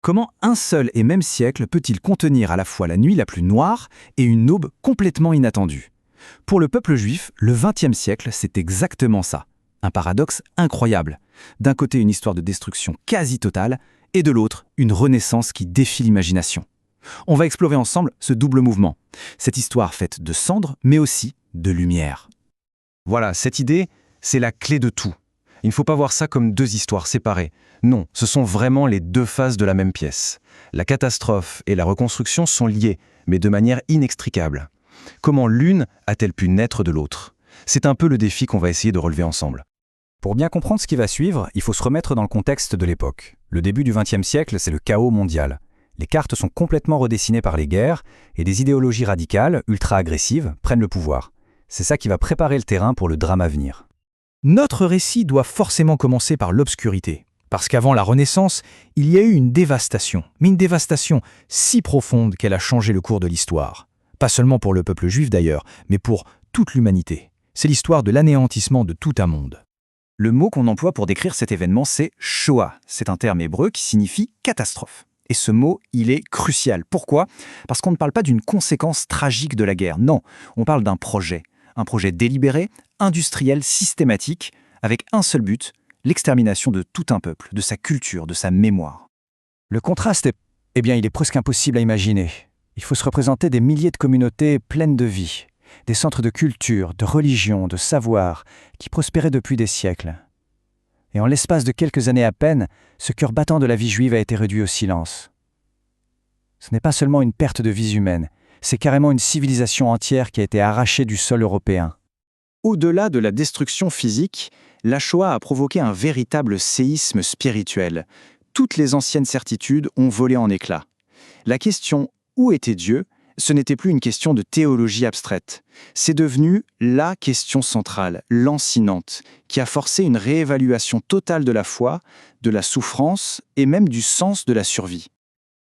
Comment un seul et même siècle peut-il contenir à la fois la nuit la plus noire et une aube complètement inattendue? Pour le peuple juif, le XXe siècle, c'est exactement ça. Un paradoxe incroyable. D'un côté, une histoire de destruction quasi totale, et de l'autre, une renaissance qui défie l'imagination. On va explorer ensemble ce double mouvement. Cette histoire faite de cendres, mais aussi de lumière. Voilà, cette idée, c'est la clé de tout. Il ne faut pas voir ça comme deux histoires séparées. Non, ce sont vraiment les deux faces de la même pièce. La catastrophe et la reconstruction sont liées, mais de manière inextricable. Comment l'une a-t-elle pu naître de l'autre? C'est un peu le défi qu'on va essayer de relever ensemble. Pour bien comprendre ce qui va suivre, il faut se remettre dans le contexte de l'époque. Le début du XXe siècle, c'est le chaos mondial. Les cartes sont complètement redessinées par les guerres et des idéologies radicales, ultra-agressives, prennent le pouvoir. C'est ça qui va préparer le terrain pour le drame à venir. Notre récit doit forcément commencer par l'obscurité. Parce qu'avant la Renaissance, il y a eu une dévastation. Mais une dévastation si profonde qu'elle a changé le cours de l'histoire. Pas seulement pour le peuple juif d'ailleurs, mais pour toute l'humanité. C'est l'histoire de l'anéantissement de tout un monde. Le mot qu'on emploie pour décrire cet événement, c'est Shoah. C'est un terme hébreu qui signifie catastrophe. Et ce mot, il est crucial. Pourquoi? Parce qu'on ne parle pas d'une conséquence tragique de la guerre. Non, on parle d'un projet. Un projet délibéré, industriel, systématique, avec un seul but, l'extermination de tout un peuple, de sa culture, de sa mémoire. Le contraste il est presque impossible à imaginer. Il faut se représenter des milliers de communautés pleines de vie, des centres de culture, de religion, de savoir, qui prospéraient depuis des siècles. Et en l'espace de quelques années à peine, ce cœur battant de la vie juive a été réduit au silence. Ce n'est pas seulement une perte de vies humaines, c'est carrément une civilisation entière qui a été arrachée du sol européen. Au-delà de la destruction physique, la Shoah a provoqué un véritable séisme spirituel. Toutes les anciennes certitudes ont volé en éclats. La question « Où était Dieu ?», ce n'était plus une question de théologie abstraite. C'est devenu la question centrale, lancinante, qui a forcé une réévaluation totale de la foi, de la souffrance et même du sens de la survie.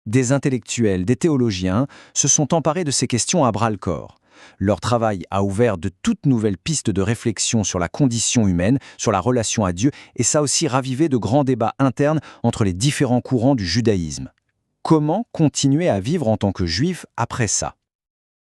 Des intellectuels, des théologiens se sont emparés de ces questions à bras-le-corps. Leur travail a ouvert de toutes nouvelles pistes de réflexion sur la condition humaine, sur la relation à Dieu, et ça a aussi ravivé de grands débats internes entre les différents courants du judaïsme. Comment continuer à vivre en tant que juif après ça?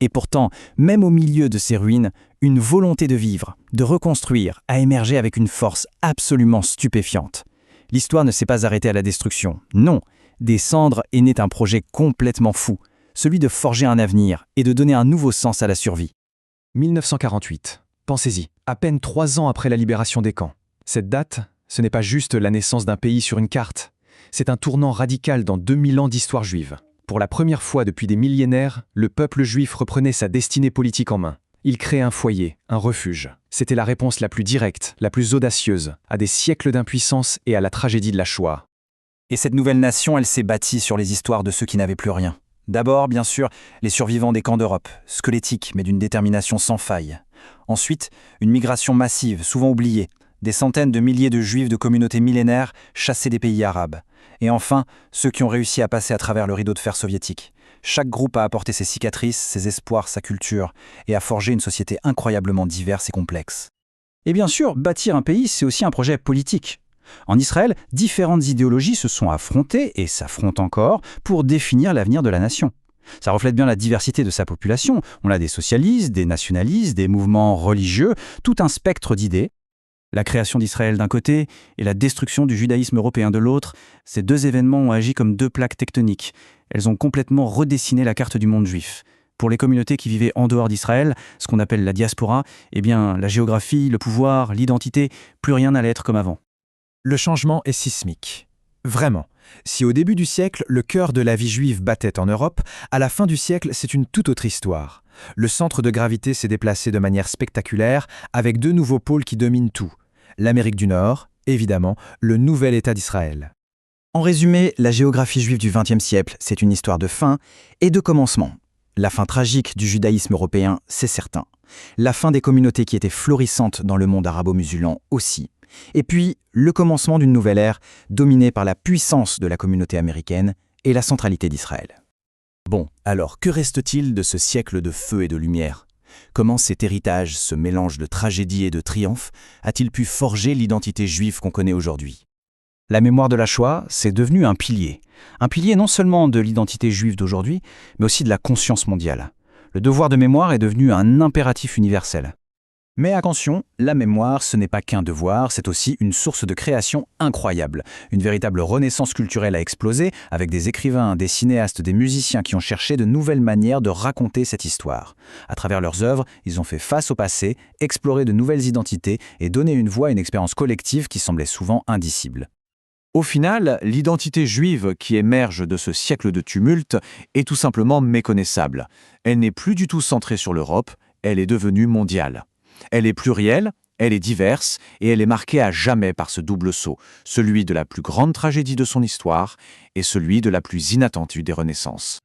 Et pourtant, même au milieu de ces ruines, une volonté de vivre, de reconstruire, a émergé avec une force absolument stupéfiante. L'histoire ne s'est pas arrêtée à la destruction, non. Des cendres est né un projet complètement fou, celui de forger un avenir et de donner un nouveau sens à la survie. 1948. Pensez-y, à peine 3 ans après la libération des camps. Cette date, ce n'est pas juste la naissance d'un pays sur une carte. C'est un tournant radical dans 2000 ans d'histoire juive. Pour la première fois depuis des millénaires, le peuple juif reprenait sa destinée politique en main. Il créait un foyer, un refuge. C'était la réponse la plus directe, la plus audacieuse, à des siècles d'impuissance et à la tragédie de la Shoah. Et cette nouvelle nation, elle s'est bâtie sur les histoires de ceux qui n'avaient plus rien. D'abord, bien sûr, les survivants des camps d'Europe, squelettiques mais d'une détermination sans faille. Ensuite, une migration massive, souvent oubliée. Des centaines de milliers de juifs de communautés millénaires chassés des pays arabes. Et enfin, ceux qui ont réussi à passer à travers le rideau de fer soviétique. Chaque groupe a apporté ses cicatrices, ses espoirs, sa culture, et a forgé une société incroyablement diverse et complexe. Et bien sûr, bâtir un pays, c'est aussi un projet politique. En Israël, différentes idéologies se sont affrontées, et s'affrontent encore, pour définir l'avenir de la nation. Ça reflète bien la diversité de sa population. On a des socialistes, des nationalistes, des mouvements religieux, tout un spectre d'idées. La création d'Israël d'un côté et la destruction du judaïsme européen de l'autre, ces deux événements ont agi comme deux plaques tectoniques. Elles ont complètement redessiné la carte du monde juif. Pour les communautés qui vivaient en dehors d'Israël, ce qu'on appelle la diaspora, la géographie, le pouvoir, l'identité, plus rien n'allait être comme avant. Le changement est sismique. Vraiment. Si au début du siècle, le cœur de la vie juive battait en Europe, à la fin du siècle, c'est une toute autre histoire. Le centre de gravité s'est déplacé de manière spectaculaire, avec 2 nouveaux pôles qui dominent tout. L'Amérique du Nord, évidemment, le nouvel État d'Israël. En résumé, la géographie juive du XXe siècle, c'est une histoire de fin et de commencement. La fin tragique du judaïsme européen, c'est certain. La fin des communautés qui étaient florissantes dans le monde arabo-musulman aussi. Et puis, le commencement d'une nouvelle ère dominée par la puissance de la communauté américaine et la centralité d'Israël. Bon, alors que reste-t-il de ce siècle de feu et de lumière? Comment cet héritage, ce mélange de tragédie et de triomphe, a-t-il pu forger l'identité juive qu'on connaît aujourd'hui? La mémoire de la Shoah, c'est devenu un pilier. Un pilier non seulement de l'identité juive d'aujourd'hui, mais aussi de la conscience mondiale. Le devoir de mémoire est devenu un impératif universel. Mais attention, la mémoire, ce n'est pas qu'un devoir, c'est aussi une source de création incroyable. Une véritable renaissance culturelle a explosé, avec des écrivains, des cinéastes, des musiciens qui ont cherché de nouvelles manières de raconter cette histoire. À travers leurs œuvres, ils ont fait face au passé, exploré de nouvelles identités et donné une voix à une expérience collective qui semblait souvent indicible. Au final, l'identité juive qui émerge de ce siècle de tumulte est tout simplement méconnaissable. Elle n'est plus du tout centrée sur l'Europe, elle est devenue mondiale. Elle est plurielle, elle est diverse et elle est marquée à jamais par ce double saut, celui de la plus grande tragédie de son histoire et celui de la plus inattendue des renaissances.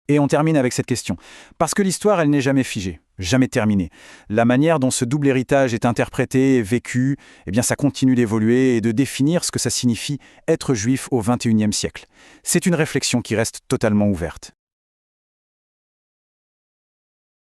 Et on termine avec cette question. Parce que l'histoire, elle n'est jamais figée, jamais terminée. La manière dont ce double héritage est interprété et vécu, eh bien ça continue d'évoluer et de définir ce que ça signifie être juif au XXIe siècle. C'est une réflexion qui reste totalement ouverte.